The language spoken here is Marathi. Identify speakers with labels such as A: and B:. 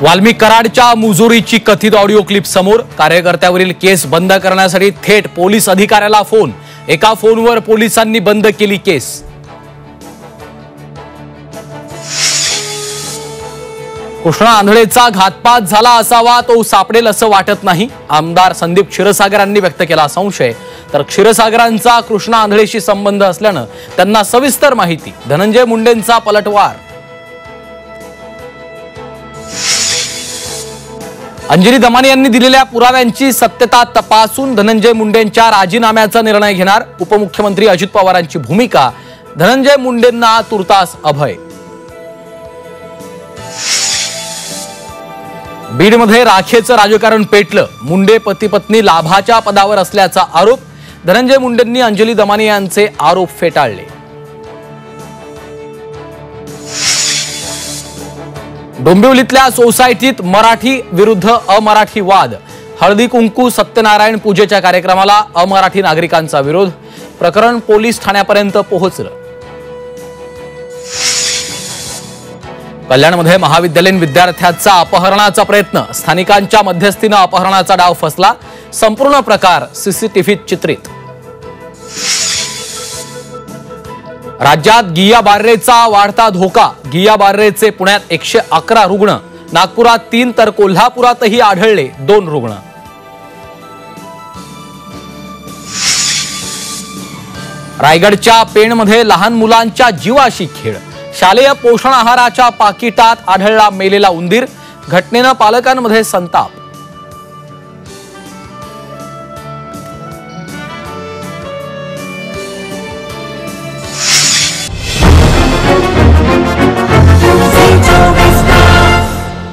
A: वाल्मिक कराडच्या मुजोरीची कथित ऑडिओ क्लिप समोर। कार्यकर्त्यावरील केस बंद करण्यासाठी थेट पोलीस अधिकाऱ्याला फोन। एका फोनवर पोलिसांनी बंद केली केस। कृष्णा आंधळेचा घातपात झाला असावा तो सापडेल असं वाटत नाही। आमदार संदीप क्षीरसागरांनी व्यक्त केला संशय। तर क्षीरसागरांचा कृष्णा आंधळेशी संबंध असल्यानं त्यांना सविस्तर माहिती। धनंजय मुंडेंचा पलटवार। अंजली दमानी यांनी दिलेल्या पुराव्यांची सत्यता तपासून धनंजय मुंडेंच्या राजीनाम्याचा निर्णय घेणार। उपमुख्यमंत्री अजित पवारांची भूमिका। धनंजय मुंडेंना तुर्तास अभय। बीडमध्ये राखेचं राजकारण पेटलं। मुंडे पती पत्नी लाभाच्या पदावर असल्याचा आरोप। धनंजय मुंडेंनी अंजली दमानी यांचे आरोप फेटाळले। डोंबिवलीतल्या सोसायटीत मराठी विरुद्ध अमराठी वाद। हळदी कुंकू सत्यनारायण पूजेच्या कार्यक्रमाला अमराठी नागरिकांचा विरोध। प्रकरण पोलीस ठाण्यापर्यंत पोहोचलं। कल्याणमध्ये महाविद्यालयीन विद्यार्थ्याचा अपहरणाचा प्रयत्न। स्थानिकांच्या मध्यस्थीने अपहरणाचा डाव फसला। संपूर्ण प्रकार सीसीटीव्हीत चित्रित। राज्यात गियाबार्रेचा वाढता धोका। गियाबार्रेचे पुण्यात 111 रुग्ण। नागपुरात 3 तर कोल्हापुरातही आढळले 2 रुग्ण। रायगडच्या पेणमध्ये लहान मुलांच्या जीवाशी खेळ। शालेय पोषण आहाराच्या पाकिटात आढळला मेलेला उंदीर। घटनेनं पालकांमध्ये संताप।